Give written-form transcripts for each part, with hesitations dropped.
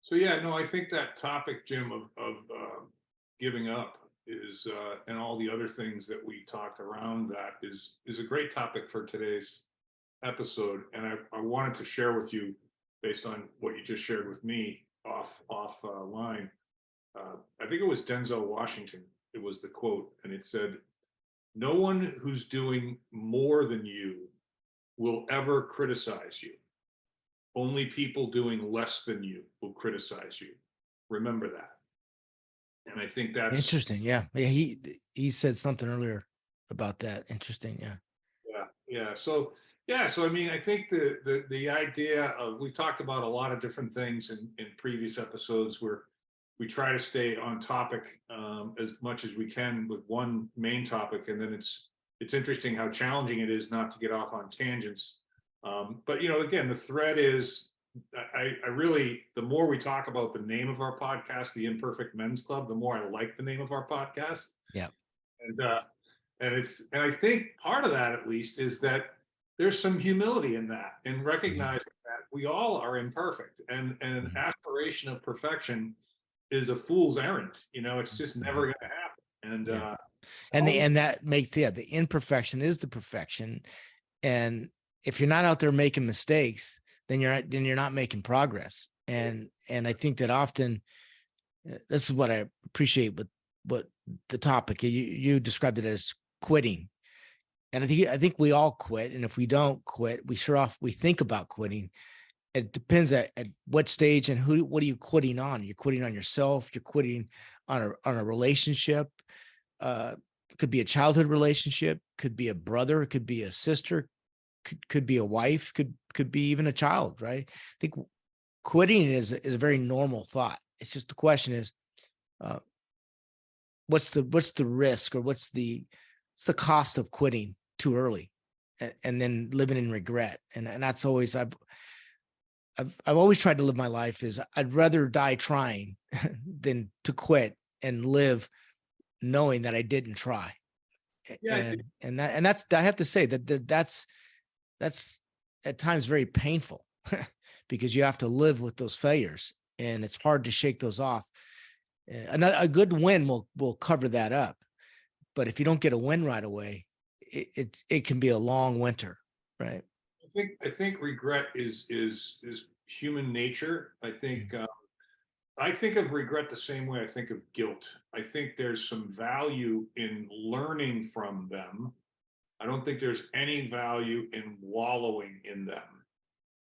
So yeah, no, I think that topic, Jim, of giving up is, and all the other things that we talked around that is a great topic for today's episode. And I wanted to share with you, based on what you just shared with me off line. I think it was Denzel Washington. It was the quote, and it said, "No one who's doing more than you will ever criticize you. Only people doing less than you will criticize you. Remember that." And I think that's, Interesting. Yeah. Yeah. He said something earlier about that. Interesting. Yeah. yeah, yeah. So yeah, so I mean, I think the idea of, we've talked about a lot of different things in previous episodes where we try to stay on topic as much as we can with one main topic, and then it's interesting how challenging it is not to get off on tangents. But again, the thread is, I really, the more we talk about the name of our podcast, the Imperfect Men's Club, the more I like the name of our podcast. Yeah. And I think part of that, at least, is that there's some humility in that, and Mhm. recognizing that we all are imperfect, and an Mhm. aspiration of perfection is a fool's errand. It's just never Mhm. going to happen. And Yeah. And all, that makes, yeah, the imperfection is the perfection. And if you're not out there making mistakes, then you're not making progress. And I think that often, this is what I appreciate with what the topic you described it as quitting. And I think we all quit. And if we don't quit, we think about quitting. It depends at what stage and what are you quitting on? You're quitting on yourself, you're quitting on a relationship. It could be a childhood relationship, could be a brother, it could be a sister, could be a wife, could be even a child, right? I think quitting is a very normal thought. It's just the question is, uh, what's the risk, or what's the cost of quitting too early, and then living in regret. And that's always, I've always tried to live my life is I'd rather die trying than to quit and live knowing that I didn't try. yeah, And that's I have to say that's at times very painful because you have to live with those failures, and it's hard to shake those off. A good win will cover that up, but if you don't get a win right away, it can be a long winter, right? I think regret is human nature. I think Mhm. I think of regret the same way I think of guilt. I think there's some value in learning from them. I don't think there's any value in wallowing in them.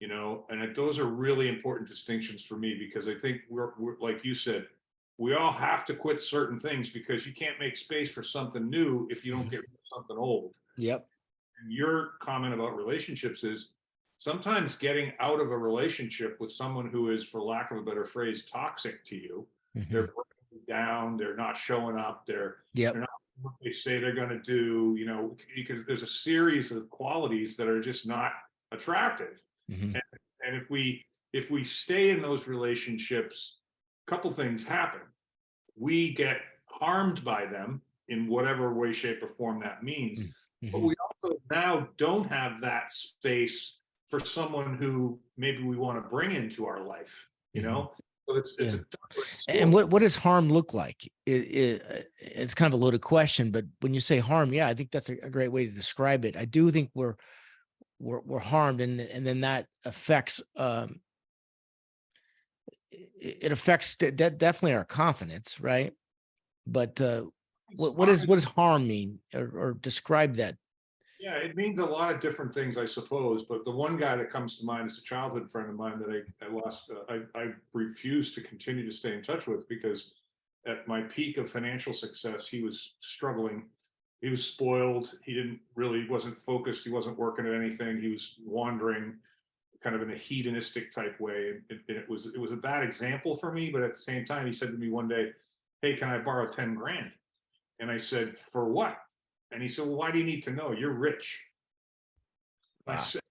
And those are really important distinctions for me, because I think we're like you said, we all have to quit certain things because you can't make space for something new if you don't Mhm. get rid of something old. Yep. And your comment about relationships is, sometimes getting out of a relationship with someone who is, for lack of a better phrase, toxic to you. They're Mhm. breaking you down, they're not showing up, they're Yep. not what they say they're going to do, because there's a series of qualities that are just not attractive. Mhm. And if we stay in those relationships, a couple things happen. We get harmed by them in whatever way, shape, or form that means. But Mhm. we also now don't have that space for someone who maybe we want to bring into our life, you Mhm. know? So it's Yeah. a double-edged And sword. what does harm look like? It's kind of a loaded question, but when you say harm, yeah, I think that's a great way to describe it. I do think we're harmed, and then that affects, it affects definitely our confidence, right? But It's what does harm mean, or describe that? Yeah, it means a lot of different things, I suppose. But the one guy that comes to mind is a childhood friend of mine that I lost. I refused to continue to stay in touch with, because at my peak of financial success, he was struggling. He was spoiled. He didn't really, wasn't focused. He wasn't working at anything. He was wandering kind of in a hedonistic type way. And it was a bad example for me. But at the same time, he said to me one day, "Hey, can I borrow 10 grand?" And I said, "For what?" And he said, "Well, why do you need to know? You're rich." I Wow. said,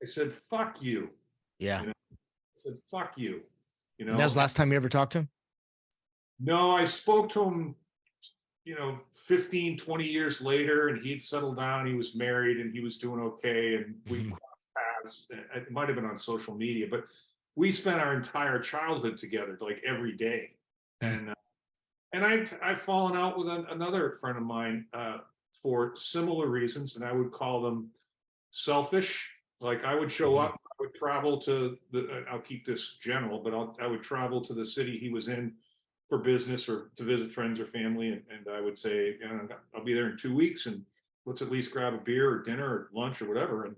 I said, "Fuck you." Yeah. You know, I said, "Fuck you." You And that know, was the and last time you ever talked to him? no, I spoke to him, 15, 20 years later, and he'd settled down. He was married and he was doing okay. And we Mhm. crossed paths. It might have been on social media, but we spent our entire childhood together, like every day. And I've fallen out with another friend of mine for similar reasons, and I would call them selfish. Like I would show Mhm. up, I would travel to the. I'll keep this general, but I would travel to the city he was in for business or to visit friends or family, and I would say, you know, I'll be there in 2 weeks, and let's at least grab a beer or dinner or lunch or whatever. And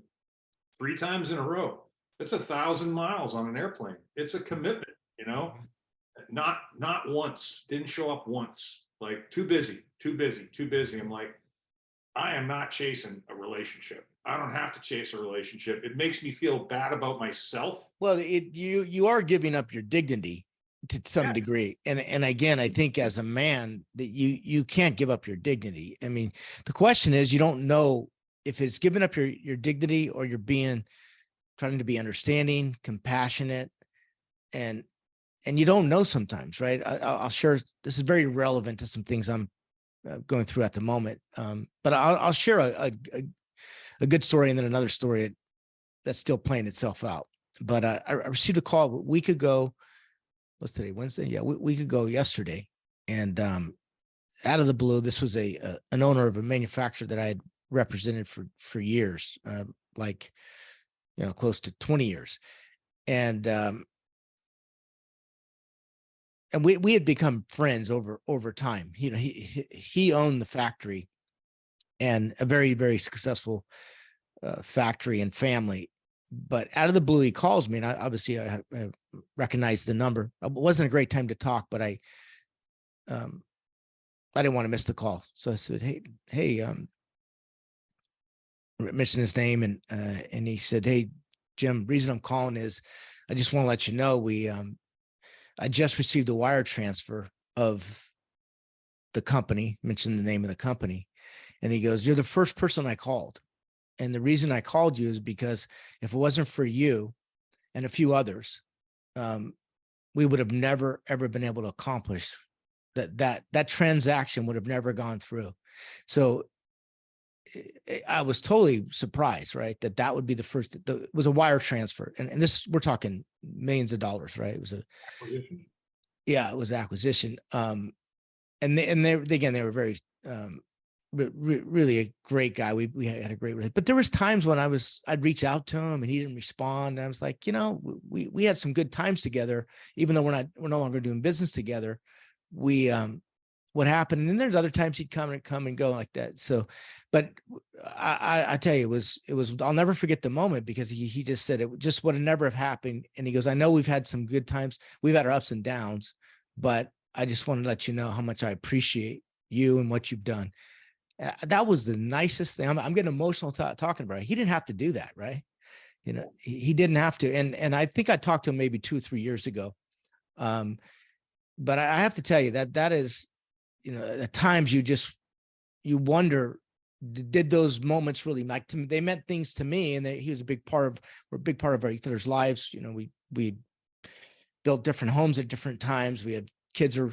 3 times in a row, it's 1,000 miles on an airplane. It's a commitment, you know. Not once. Didn't show up once. Like too busy, too busy, too busy. I'm like, I am not chasing a relationship. I don't have to chase a relationship. It makes me feel bad about myself. Well, you are giving up your dignity to some Yeah, degree, and again, I think as a man that you can't give up your dignity. I mean, the question is, you don't know if it's giving up your dignity or you're being trying to be understanding, compassionate, and you don't know sometimes, right? I'll share. This is very relevant to some things I'm going through at the moment, but I'll share a good story and then another story that's still playing itself out. But I received a call a week ago. What's today? Wednesday? Yeah, week ago yesterday, and out of the blue, this was an owner of a manufacturer that I had represented for years, like close to 20 years, and we had become friends over time. He owned the factory and a very very successful factory and family. But out of the blue, he calls me, and I recognized the number. It wasn't a great time to talk, but I didn't want to miss the call, so I said, "Hey, mentioned his name, and he said, 'Hey, Jim, reason I'm calling is I just want to let you know I just received a wire transfer of the company,' mentioned the name of the company, and he goes, 'You're the first person I called. And the reason I called you is because if it wasn't for you and a few others, um, we would have never ever been able to accomplish that transaction would have never gone through.' So I was totally surprised, right? That would be the first. It was a wire transfer, and this we're talking millions of dollars, right? It was acquisition. it was acquisition. And they again they were very really a great guy. We had a great relationship. But there was times when I'd reach out to him and he didn't respond. And I was like, we had some good times together, even though we're no longer doing business together. We what happened, and then there's other times he'd come and go like that. So, but I tell you, it was I'll never forget the moment, because he just said it just would have never have happened. And he goes, I know we've had some good times, we've had our ups and downs, but I just want to let you know how much I appreciate you and what you've done. That was the nicest thing. I'm getting emotional talking about it. He didn't have to do that, right? He didn't have to. And I think I talked to him maybe 2 or 3 years ago. But I have to tell you that is, at times you wonder, did those moments really they meant things to me, and he was we're a big part of each other's lives. We built different homes at different times. We had kids are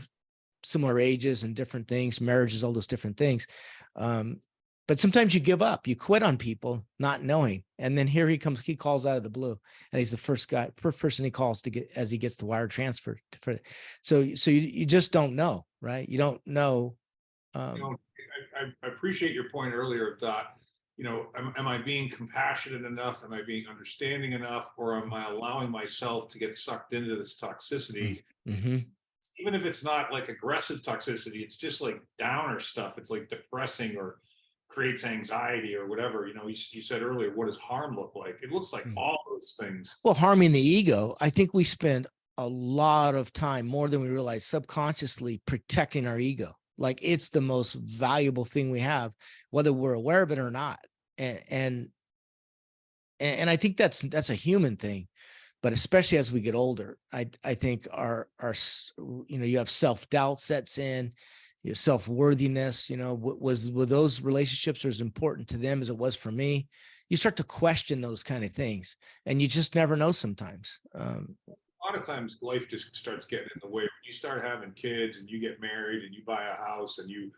similar ages and different things, marriages, all those different things. But sometimes you give up, you quit on people not knowing. And then here he comes, he calls out of the blue, and he's the first person he calls to get, as he gets the wire transfer. So you just don't know, right? You don't know. You know, I appreciate your point earlier of that. Am I being compassionate enough? Am I being understanding enough? Or am I allowing myself to get sucked into this toxicity? Mm-hmm. Even if it's not like aggressive toxicity, it's just like downer stuff. It's like depressing or creates anxiety or whatever. You said earlier, what does harm look like? It looks like all those things. Well, harming the ego, I think we spend a lot of time, more than we realize, subconsciously protecting our ego. Like it's the most valuable thing we have, whether we're aware of it or not. And I think that's a human thing, but especially as we get older, I think our you have self-doubt sets in, your self-worthiness. Were those relationships as important to them as it was for me? You start to question those kind of things, and you just never know sometimes. A lot of times life just starts getting in the way. When you start having kids and you get married and you buy a house and you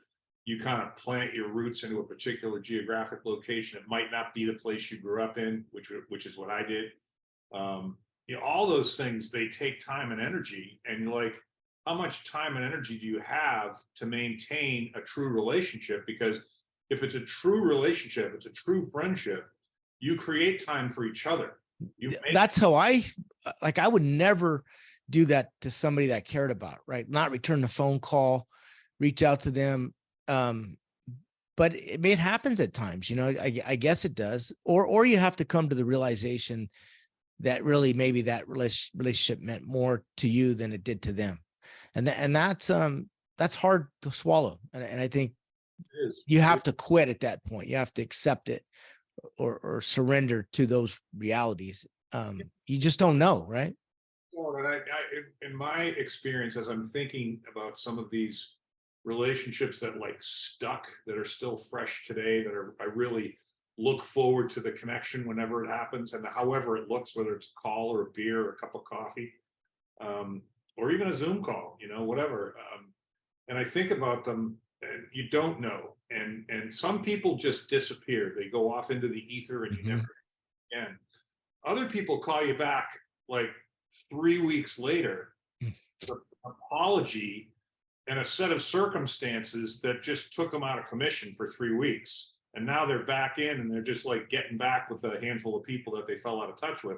kind of plant your roots into a particular geographic location, it might not be the place you grew up in, which is what I did. all those things, they take time and energy, and you're like, how much time and energy do you have to maintain a true relationship? Because if it's a true relationship, it's a true friendship, you create time for each other. That's how I would never do that to somebody that I cared about, right? Not return the phone call, reach out to them. But it happens at times, I guess it does. Or you have to come to the realization that really maybe that relationship meant more to you than it did to them. And that's hard to swallow. And I think you have to quit at that point. You have to accept it or surrender to those realities. You just don't know, right? Well, and in my experience, as I'm thinking about some of these relationships that like stuck, that are still fresh today, I really look forward to the connection whenever it happens, and however it looks, whether it's a call or a beer or a cup of coffee, or even a Zoom call, whatever. And I think about them, and you don't know. And some people just disappear. They go off into the ether, and you never again. Other people call you back like 3 weeks later, with an apology and a set of circumstances that just took them out of commission for 3 weeks. And now they're back in, and they're just like getting back with a handful of people that they fell out of touch with.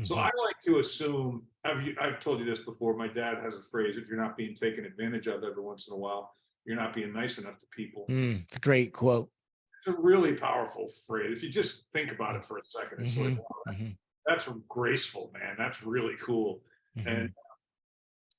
So I like to assume, I've told you this before, my dad has a phrase: if you're not being taken advantage of every once in a while, you're not being nice enough to people. It's a great quote. It's a really powerful phrase. If you just think about it for a second, it's like, wow, that's graceful, man. That's really cool. And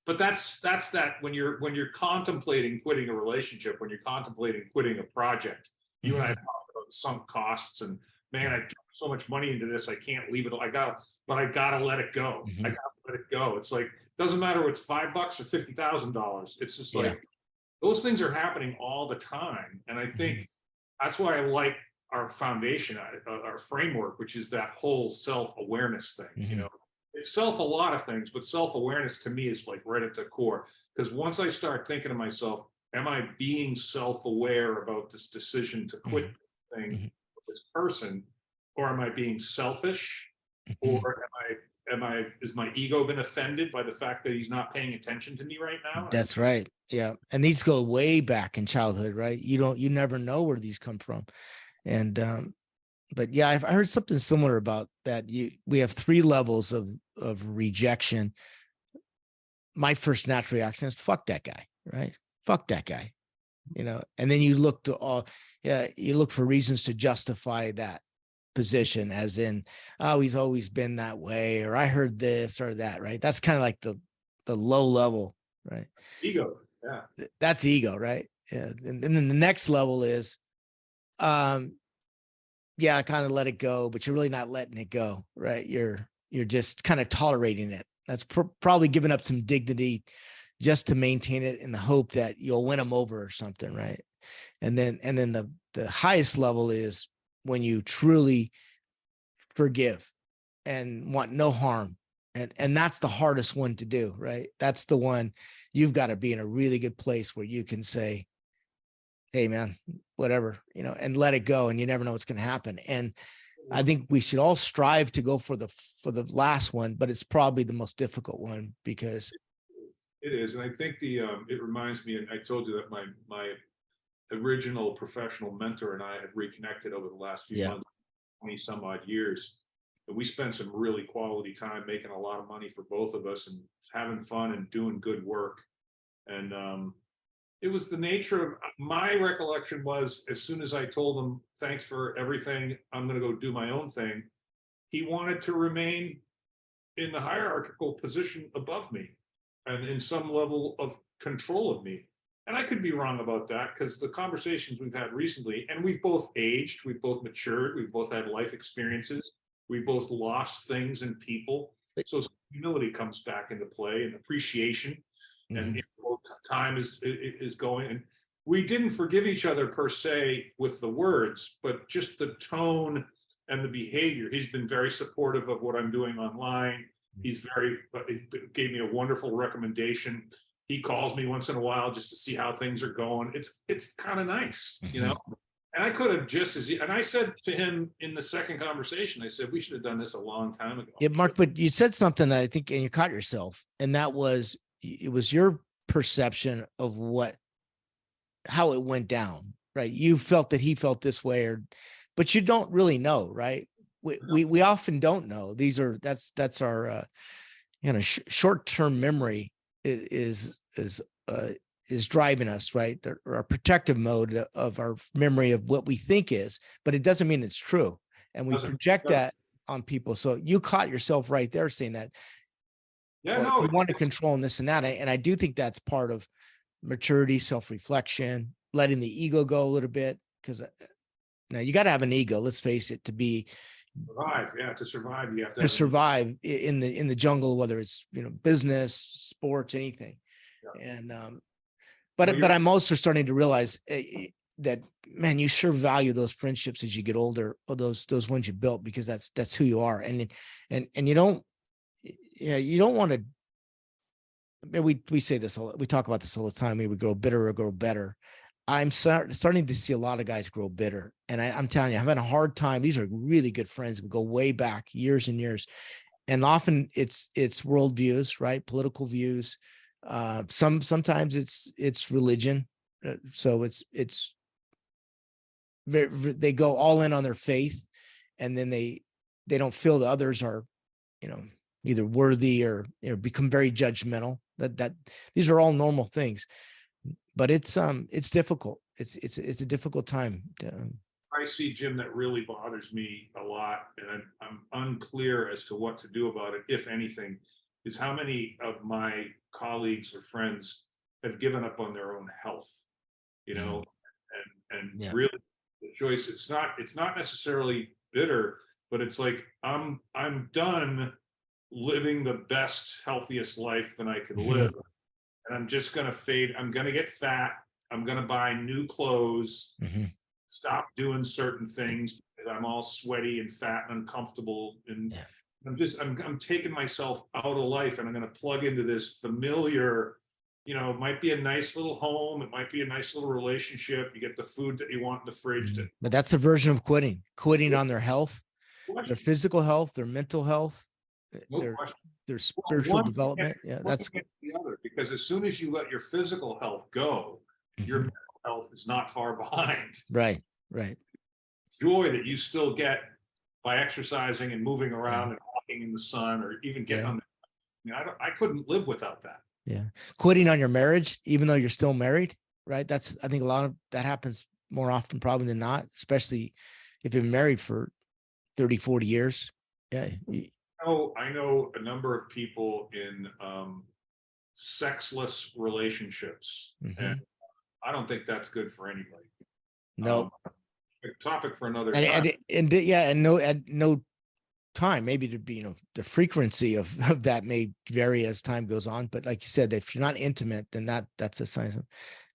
but that's that when you're contemplating quitting a relationship, when you're contemplating quitting a project. You and I talked about the sunk costs, and man, I took so much money into this, I can't leave it. But I gotta let it go. I gotta let it go. It's like, doesn't matter if it's $5 or $50,000. It's just like those things are happening all the time. And I think that's why I like our foundation, our framework, which is that whole self-awareness thing. It's self a lot of things, but self-awareness to me is like right at the core. Because once I start thinking to myself, am I being self-aware about this decision to quit this thing, this person, or am I being selfish, or is my ego been offended by the fact that he's not paying attention to me right now? That's right. Yeah. And these go way back in childhood, right? You never know where these come from. And but yeah, I heard something similar about that. We have 3 levels of rejection. My first natural reaction is fuck that guy, right? Fuck that guy. And then you look for reasons to justify that position, as in, oh, he's always been that way, or I heard this or that, right? That's kind of like the low level, right? Ego. Yeah. That's ego, right? Yeah. And then the next level is, yeah, I kind of let it go, but you're really not letting it go, right? You're just kind of tolerating it. That's probably giving up some dignity just to maintain it in the hope that you'll win them over or something, right? And then the highest level is when you truly forgive and want no harm. And that's the hardest one to do, right? That's the one you've got to be in a really good place where you can say, hey man, whatever, and let it go. And you never know what's going to happen. And I think we should all strive to go for the last one, but it's probably the most difficult one because it is. And I think it reminds me, and I told you that my original professional mentor and I had reconnected over the last few months, 20 some odd years. And we spent some really quality time making a lot of money for both of us and having fun and doing good work. And it was the nature of my recollection was, as soon as I told him, thanks for everything, I'm going to go do my own thing, he wanted to remain in the hierarchical position above me and in some level of control of me. And I could be wrong about that, because the conversations we've had recently, and we've both aged, we've both matured, we've both had life experiences, we both lost things and people. So humility comes back into play, and appreciation, and time is going. And we didn't forgive each other per se with the words, but just the tone and the behavior. He's been very supportive of what I'm doing online. He gave me a wonderful recommendation. He calls me once in a while just to see how things are going. It's kind of nice, And I could have just as, and I said to him in the second conversation, I said, we should have done this a long time ago. Yeah, Mark, but you said something that I think, and you caught yourself, and that was, it was your perception of how it went down, right? You felt that he felt this way, but you don't really know, right? We often don't know. That's our short-term memory is driving us, right? Our protective mode of our memory of what we think is, but it doesn't mean it's true, and we project that on people. So you caught yourself right there saying that. Yeah, Well, no, you want to control and this and that, and I do think that's part of maturity, self-reflection, letting the ego go a little bit, because now you got to have an ego. Let's face it, survive. Yeah, to survive, you have to to have survive in the jungle, whether it's business, sports, anything. Yeah. And Well, but I'm also starting to realize that, man, you sure value those friendships as you get older, or those ones you built, because that's who you are, and you don't, yeah, you don't want to. We say this, we talk about this all the time. We would grow bitter or grow better. I'm starting to see a lot of guys grow bitter, and I'm telling you, I'm having a hard time. These are really good friends. We go way back years and years, and often it's worldviews, right? Political views. Sometimes it's religion. So it's they go all in on their faith, and then they don't feel the others are, either worthy or become very judgmental. That these are all normal things, but it's difficult. It's a difficult time. I see, Jim, that really bothers me a lot, and I'm unclear as to what to do about it, if anything, is how many of my colleagues or friends have given up on their own health, and Yeah. really, Joyce, it's not necessarily bitter, but it's like I'm done living the best, healthiest life that I can live, and I'm just gonna fade. I'm gonna get fat. I'm gonna buy new clothes. Stop doing certain things because I'm all sweaty and fat and uncomfortable, and I'm taking myself out of life, and I'm going to plug into this familiar, it might be a nice little home, it might be a nice little relationship, you get the food that you want in the fridge. But that's a version of quitting on their health, their physical health, their mental health, their spiritual development. Yeah, that's the other, because as soon as you let your physical health go, your mental health is not far behind. Right. Joy that you still get by exercising and moving around and walking in the sun, or even getting on I couldn't live without that. Yeah. Quitting on your marriage, even though you're still married, right? I think a lot of that happens more often probably than not, especially if you've been married for 30, 40 years. Yeah. I know a number of people in sexless relationships, and I don't think that's good for anybody. No. A topic for another time. And no time, maybe to be, the frequency of that may vary as time goes on. But like you said, if you're not intimate, then that's a sign.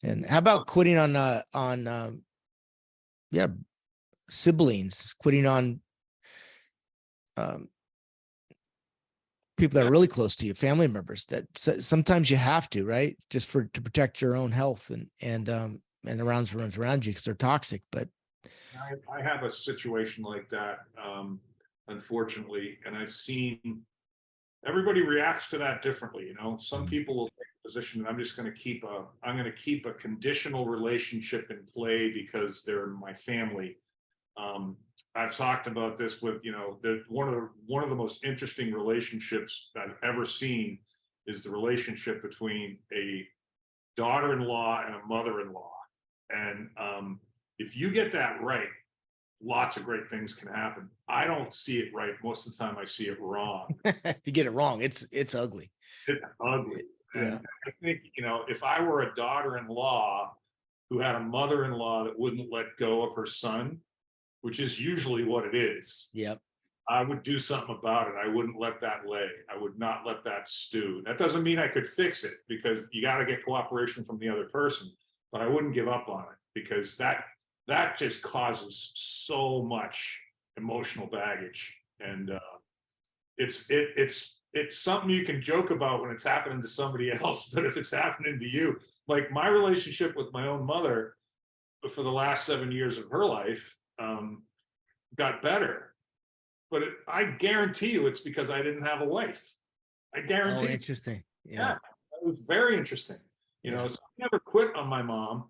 And how about quitting on siblings, quitting on people that are really close to you, family members, that sometimes you have to, right? Just to protect your own health and around you, because they're toxic. But I have a situation like that, unfortunately, and I've seen everybody reacts to that differently. Some people will take a position that I'm going to keep a conditional relationship in play because they're my family. I've talked about this with, one of the most interesting relationships I've ever seen is the relationship between a daughter-in-law and a mother-in-law. And if you get that right, lots of great things can happen. I don't see it right. Most of the time I see it wrong. If you get it wrong, it's ugly. It's ugly. And I think, if I were a daughter-in-law who had a mother-in-law that wouldn't let go of her son, which is usually what it is. Yep. I would do something about it. I wouldn't let that lay. I would not let that stew. That doesn't mean I could fix it, because you got to get cooperation from the other person, but I wouldn't give up on it, because that just causes so much emotional baggage. And it's something you can joke about when it's happening to somebody else, but if it's happening to you, like my relationship with my own mother, for the last 7 years of her life, got better. But I guarantee you it's because I didn't have a wife. I Oh, guarantee. interesting. Yeah, Yeah. it was very interesting. Yeah. So I never quit on my mom.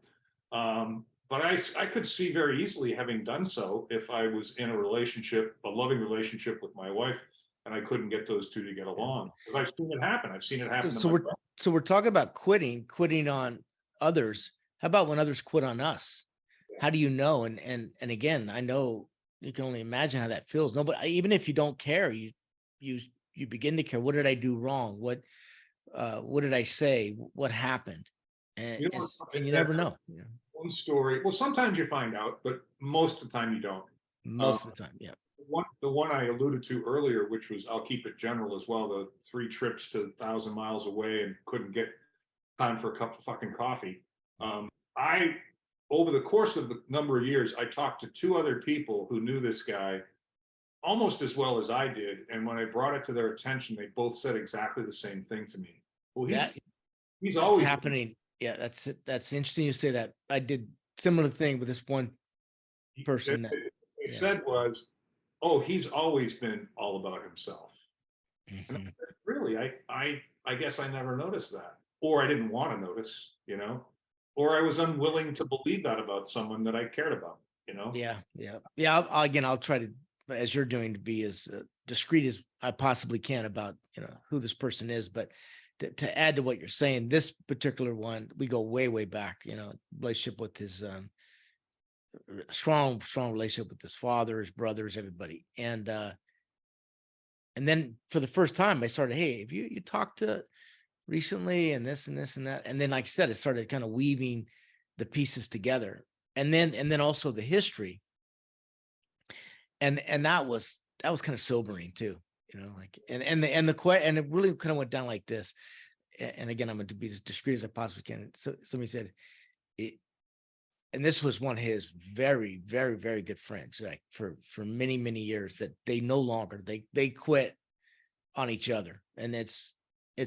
But I could see very easily having done so if I was in a relationship, a loving relationship with my wife, and I couldn't get those two to get Yeah. along. Because I've seen it happen. I've seen it So, happen to so my we're brother. so we're talking about quitting on others. How about when others quit on us? How do you know? And again, I know you can only imagine how that feels. No, but even if you don't care, you you begin to care. What did I do wrong? What did I say? What happened? And You know, and you that never know. You know, one story. Well, sometimes you find out, but most of the time you don't. Um, most of the time, yeah. the one I alluded to earlier, which was, I'll keep it general as well, the 3 trips to 1,000 miles away and couldn't get time for a cup of fucking coffee. I, over the course of the number of years, I talked to 2 other people who knew this guy almost as well as I did. And when I brought it to their attention, they both said exactly the same thing to me. Well, That he's that's always, happening. Yeah, that's interesting you say that. I did similar thing with this one person that they yeah. said was, oh, he's always been all about himself. And I Mhm. said, really, I guess I never noticed that, or I didn't want to notice, or I was unwilling to believe that about someone that I cared about. Yeah, yeah, yeah. Again, I'll try to, as you're doing, to be as discreet as I possibly can about who this person is. But to add to what you're saying, this particular one, we go way, way back. Relationship with his strong, strong relationship with his father, his brothers, everybody, and then for the first time, I started, hey, have you talked to recently, and this and this and that, and then like I said, it started kind of weaving the pieces together, and then also the history. And that was kind of sobering too, like and it really kind of went down like this. And again, I'm going to be as discreet as I possibly can. So somebody said it, and this was one of his very, very, very good friends, like for many, many years, that they no longer they quit on each other, and it's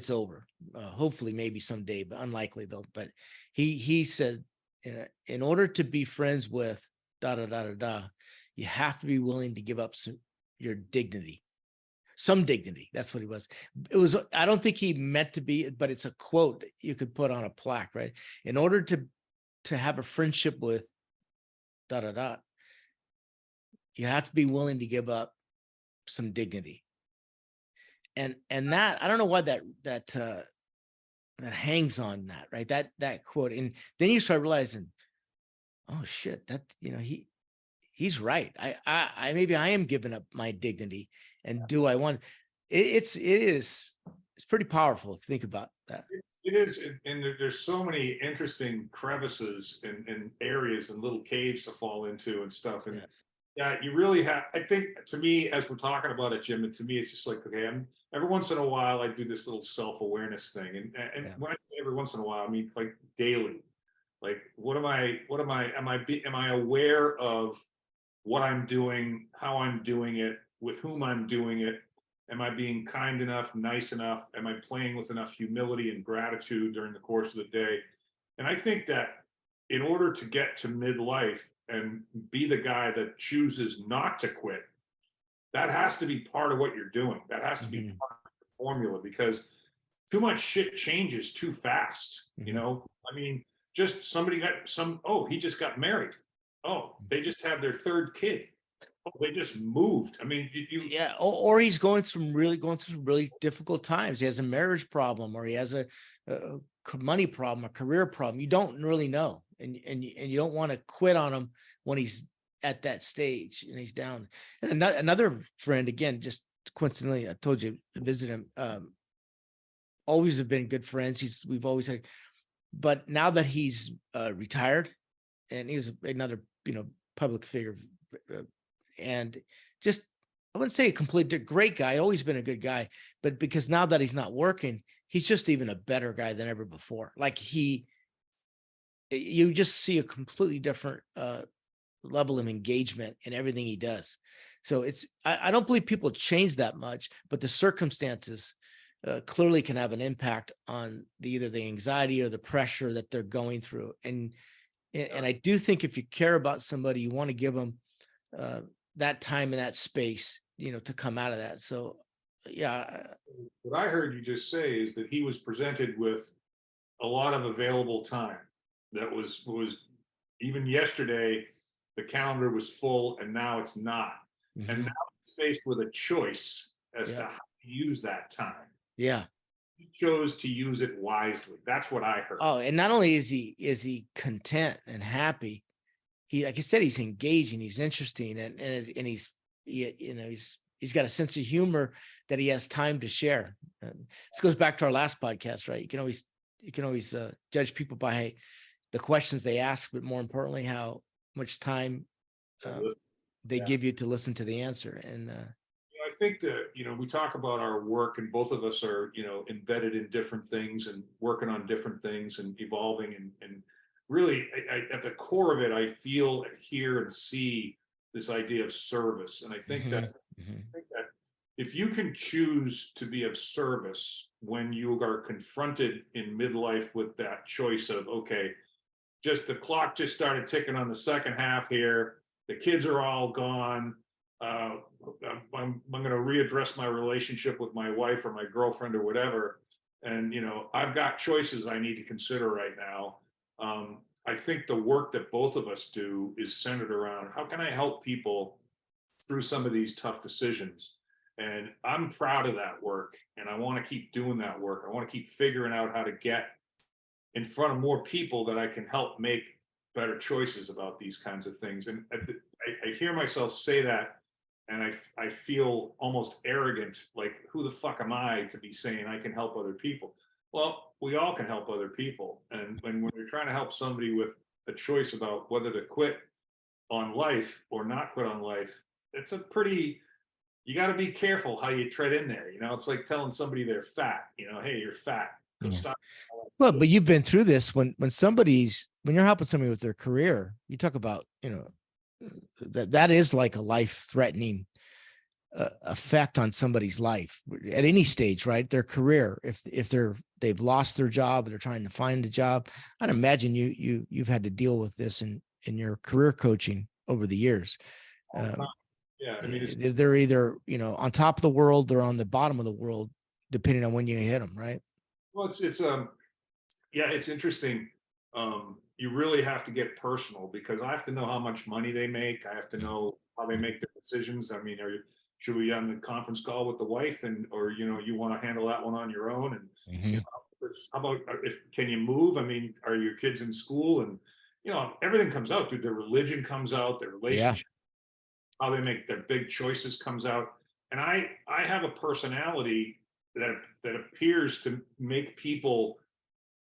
over. Hopefully, maybe someday, but unlikely though. But he said, in order to be friends with da da da da da, you have to be willing to give up your dignity, some dignity. That's what he was. It was. I don't think he meant to be, but it's a quote that you could put on a plaque, right? In order to have a friendship with da da da, you have to be willing to give up some dignity. And that, I don't know why that hangs on that, right? That quote. And then you start realizing, oh shit, that he's right. I maybe I am giving up my dignity. And do I want it's pretty powerful to think about that. It is, and there's so many interesting crevices and areas and little caves to fall into and stuff. And Yeah. yeah, you really have. I think, to me, as we're talking about it, Jim, and to me, it's just like, okay, every once in a while I do this little self-awareness thing, and Yeah. when I say every once in a while, I mean like daily. Like, am I aware of what I'm doing, how I'm doing it, with whom I'm doing it? Am I being kind enough, nice enough? Am I playing with enough humility and gratitude during the course of the day? And I think that in order to get to midlife and be the guy that chooses not to quit, that has to be part of what you're doing. That has to be Mhm. part of the formula, because too much shit changes too fast. Mhm. I mean, just somebody got oh, he just got married. Oh, they just had their 3rd kid. Oh, they just moved. I mean, Yeah, or he's going through some really difficult times. He has a marriage problem, or he has a money problem, a career problem. You don't really know, and you don't want to quit on him when he's at that stage and he's down. And another friend, again, just coincidentally, I told you to visit him. Always have been good friends. We've always had, but now that he's retired, and he was another public figure, uh, and just, I wouldn't say a complete great guy, always been a good guy, but because now that he's not working, he's just even a better guy than ever before. Like you just see a completely different level of engagement in everything he does. So I don't believe people change that much, but the circumstances clearly can have an impact on either the anxiety or the pressure that they're going through. And And I do think if you care about somebody, you want to give them that time and that space, to come out of that. So, yeah. What I heard you just say is that he was presented with a lot of available time. That was even yesterday, the calendar was full, and now it's not. And Mhm. now he's faced with a choice as to Yeah. how to use that time. Yeah. He chose to use it wisely. That's what I heard. Oh, and not only is he content and happy, he, like I said, he's engaging, he's interesting, and he's got a sense of humor that he has time to share. This goes back to our last podcast, right? You can always judge people by the questions they ask, but more importantly, how much time um, they Yeah. give you to listen to the answer. And I think that, we talk about our work, and both of us are, embedded in different things and working on different things and evolving. And really, at the core of it, I feel and hear and see this idea of service. And I think that, mhm, mhm. if you can choose to be of service when you are confronted in midlife with that choice of, okay, just the clock just started ticking on the second half here. The kids are all gone. Uh, I'm going to readdress my relationship with my wife or my girlfriend or whatever. And, I've got choices I need to consider right now. I think the work that both of us do is centered around how can I help people through some of these tough decisions. And I'm proud of that work. And I want to keep doing that work. I want to keep figuring out how to get in front of more people that I can help make better choices about these kinds of things. And I hear myself say that, and I feel almost arrogant, like, who the fuck am I to be saying I can help other people? Well, we all can help other people. And when you're trying to help somebody with a choice about whether to quit on life or not quit on life, it's a pretty, you got to be careful how you tread in there. It's like telling somebody they're fat, hey, you're fat, go Yeah. stop. Well, but you've been through this when you're helping somebody with their career, you talk about, that is like a life threatening effect on somebody's life at any stage, right? Their career, if they've lost their job, they're trying to find a job. I'd imagine you've had to deal with this in your career coaching over the years. All the time. Yeah, I mean, They're either, on top of the world or on the bottom of the world, depending on when you hit them, right? well, yeah, it's interesting. You really have to get personal because I have to know how much money they make. I have to know how they make their decisions. I mean, should we on the conference call with the wife, and or you want to handle that one on your own? And Mhm. how about if can you move? I mean, are your kids in school? And everything comes out, dude. Their religion comes out, their Yeah. relationship, how they make their big choices comes out. And I have a personality that appears to make people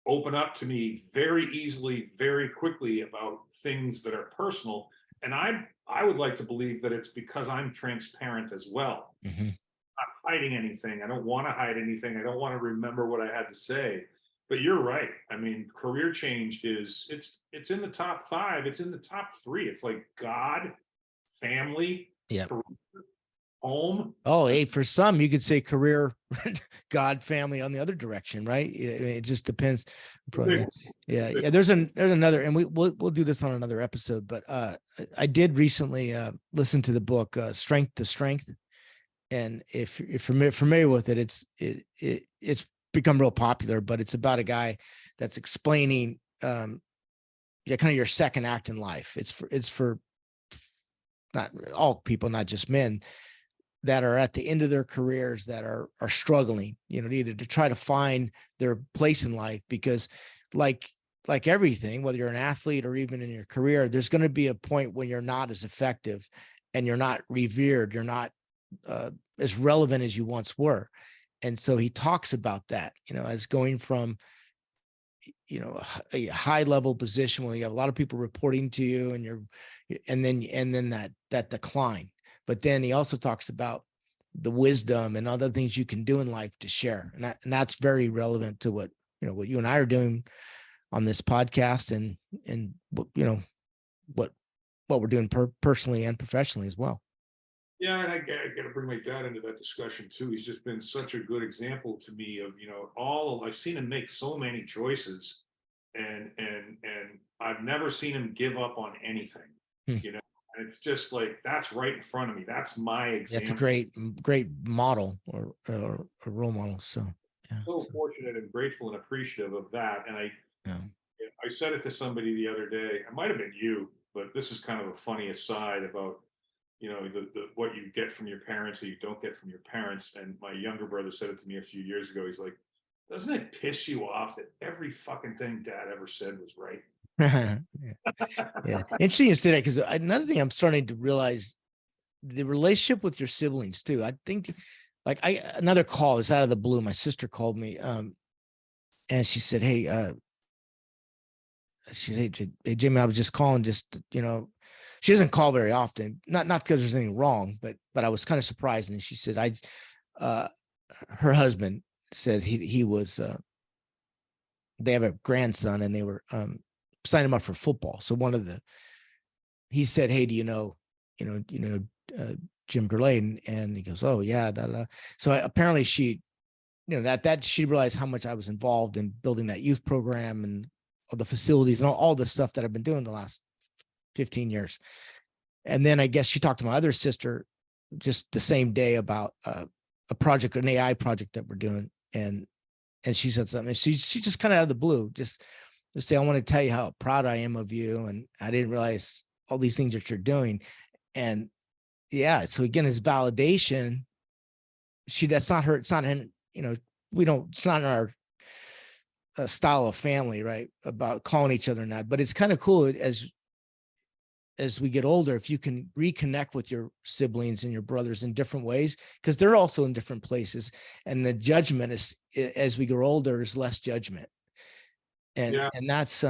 open up to me very easily, very quickly about things that are personal. And I would like to believe that it's because I'm transparent as well. Mhm. I'm not hiding anything. I don't want to hide anything. I don't want to remember what I had to say. But you're right. I mean, career change it's in the top 5. It's in the top 3. It's like God, family, Yeah. career, home. Oh, hey, for some, you could say career, God, family on the other direction, right? It just depends. Big, Yeah, big, yeah. There's another, and we'll do this on another episode. But I did recently listen to the book Strength to Strength, and if you're familiar with it, it's become real popular. But it's about a guy that's explaining, yeah, kind of your second act in life. It's for not all people, not just men that are at the end of their careers that are struggling, either to try to find their place in life, because like everything, whether you're an athlete or even in your career, there's going to be a point when you're not as effective and you're not revered, you're not as relevant as you once were. And so he talks about that, as going from, a high level position where you have a lot of people reporting to you and then that decline. But then he also talks about the wisdom and other things you can do in life to share. And that's very relevant to what you and I are doing on this podcast, and what we're doing personally and professionally as well. Yeah, and I got to bring my dad into that discussion too. He's just been such a good example to me of, all I've seen him make so many choices and I've never seen him give up on anything, Hmm. you know. And it's just like, that's right in front of me. That's my That's a example. great model or a role model. So yeah. So fortunate and grateful and appreciative of that. And Yeah. I said it to somebody the other day. It might have been you, but this is kind of a funny aside about, you know, the what you get from your parents or you don't get from your parents. And my younger brother said it to me a few years ago. He's like, doesn't it piss you off that every fucking thing dad ever said was right? Yeah. Yeah. Interesting you say that, because another thing I'm starting to realize, the relationship with your siblings too. I think, like, another call is out of the blue. My sister called me, and she said, "Hey, she said, hey, Jimmy, I was just calling, just, you know," she doesn't call very often, not because there's anything wrong, but I was kind of surprised. And she said, uh, her husband said he was, they have a grandson, and they were signing him up for football. So he said, "Hey, do you know, Jim Gurley?" And he goes, "Oh yeah." Da, da. So apparently she, that she realized how much I was involved in building that youth program and all the facilities and all the stuff that I've been doing the last 15 years. And then I guess she talked to my other sister just the same day about a project, an AI project that we're doing. And she said something. She just kind of out of the blue, just to say, "I want to tell you how proud I am of you. And I didn't realize all these things that you're doing." And yeah, so again, it's validation. That's not her. It's not in, it's not in our style of family, right? About calling each other that. But it's kind of cool as we get older, if you can reconnect with your siblings and your brothers in different ways, because they're also in different places. And the judgment is, as we grow older, is less judgment. Yeah, And that's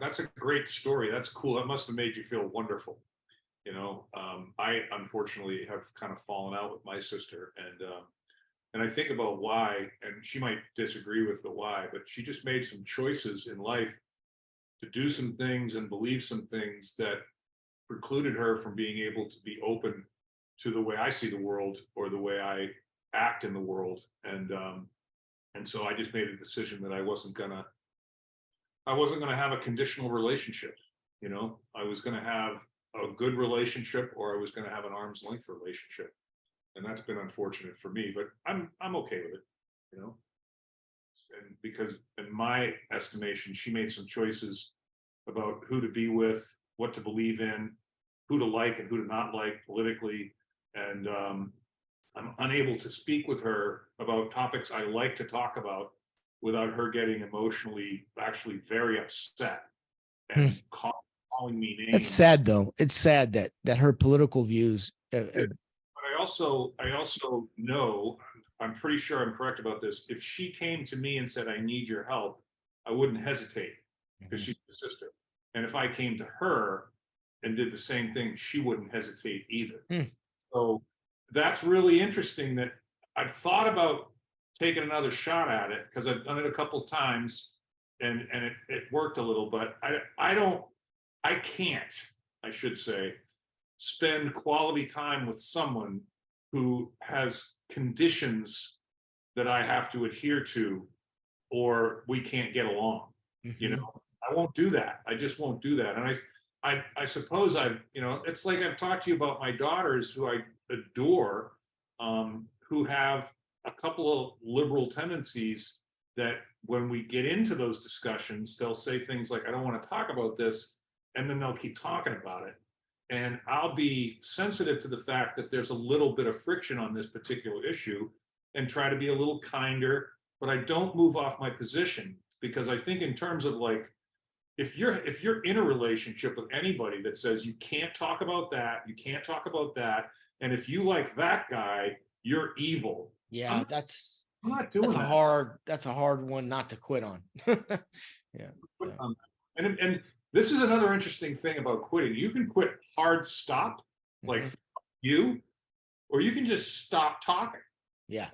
that's a great story. That's cool. That must have made you feel wonderful. I unfortunately have kind of fallen out with my sister, and I think about why, and she might disagree with the why, but she just made some choices in life to do some things and believe some things that precluded her from being able to be open to the way I see the world or the way I act in the world. And so I just made a decision that I wasn't gonna have a conditional relationship. I was gonna have a good relationship, or I was gonna have an arm's length relationship. And that's been unfortunate for me, but I'm okay with it, you know. And because in my estimation, she made some choices about who to be with, what to believe in, who to like and who to not like politically. And I'm unable to speak with her about topics I like to talk about without her getting emotionally, actually very upset and calling me that's names. sad though. It's sad that her political views. But I also know, I'm pretty sure I'm correct about this. If she came to me and said, "I need your help," I wouldn't hesitate because she's the sister. And if I came to her and did the same thing, she wouldn't hesitate either. So that's really interesting that I've thought about taking another shot at it because I've done it a couple times and it worked a little, but I can't, I should say, spend quality time with someone who has conditions that I have to adhere to, or we can't get along. I won't do that. I just won't do that. And I suppose it's like I've talked to you about my daughters who I adore, who have a couple of liberal tendencies that when we get into those discussions, they'll say things like, "I don't want to talk about this." And then they'll keep talking about it. And I'll be sensitive to the fact that there's a little bit of friction on this particular issue and try to be a little kinder, but I don't move off my position because I think in terms of like, if you're in a relationship with anybody that says you can't talk about that, you can't talk about that, and if you like that guy, you're evil. Yeah, I'm, I'm not doing that. that's a hard one not to quit on. Yeah. So. And this is another interesting thing about quitting. You can quit hard stop, like you, or you can just stop talking. Yeah.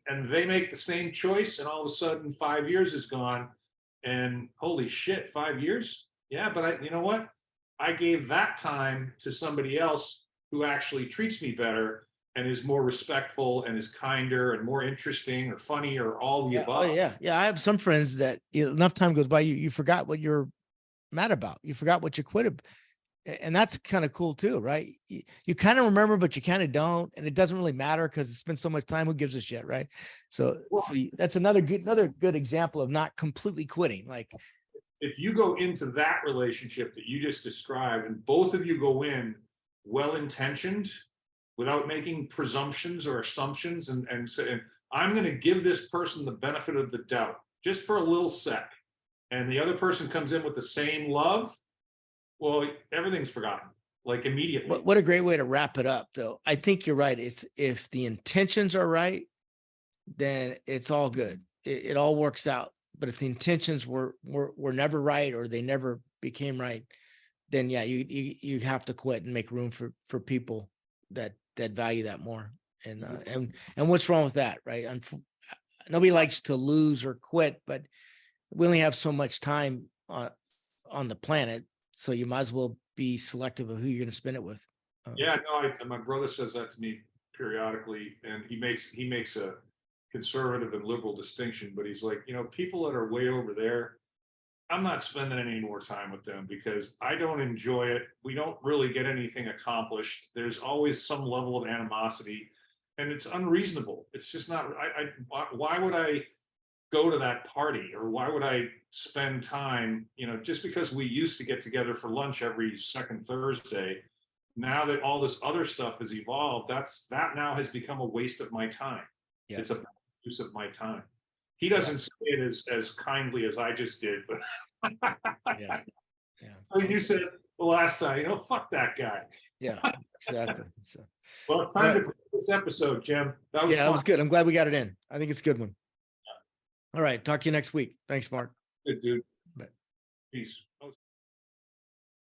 And they make the same choice, and all of a sudden 5 years is gone. And holy shit, 5 years? Yeah, but you know what? I gave that time to somebody else who actually treats me better. and is more respectful and is kinder and more interesting or funny or all the Yeah. Oh, above. yeah. Yeah. I have some friends that enough time goes by, you forgot what you're mad about. You forgot what you quit. And that's kind of cool too, right? You kind of remember, but you kind of don't. And it doesn't really matter because it's been so much time. Who gives a shit, right? So, Well, that's another good example of not completely quitting. Like, if you go into that relationship that you just described and both of you go in well-intentioned without making presumptions or assumptions and saying, I'm going to give this person the benefit of the doubt just for a little sec. And the other person comes in with the same love, well, everything's forgotten, like immediately. what a great way to wrap it up, though. I think you're right. It's if the intentions are right, then it's all good. It all works out. But if the intentions were never right or they never became right, then yeah, you have to quit and make room for people that value that more. And what's wrong with that, right? Nobody likes to lose or quit, but we only have so much time on the planet, so you might as well be selective of who you're going to spend it with. Yeah, no, my brother says that to me periodically, and he makes a conservative and liberal distinction, but he's like, people that are way over there, I'm not spending any more time with them because I don't enjoy it. We don't really get anything accomplished. There's always some level of animosity, and it's unreasonable. It's just not. Why would I go to that party, or why would I spend time? Just because we used to get together for lunch every second Thursday. Now that all this other stuff has evolved, that now has become a waste of my time. Yeah. It's a use of my time. He doesn't say it as kindly as I just did, but Yeah. so you said the last time, fuck that guy. Yeah, exactly. So, Well, it's time to put this episode, Jim. That was yeah, that fun. was good. I'm glad we got it in. I think it's a good one. All right. Talk to you next week. Thanks, Mark. Good, dude. Bye. Peace.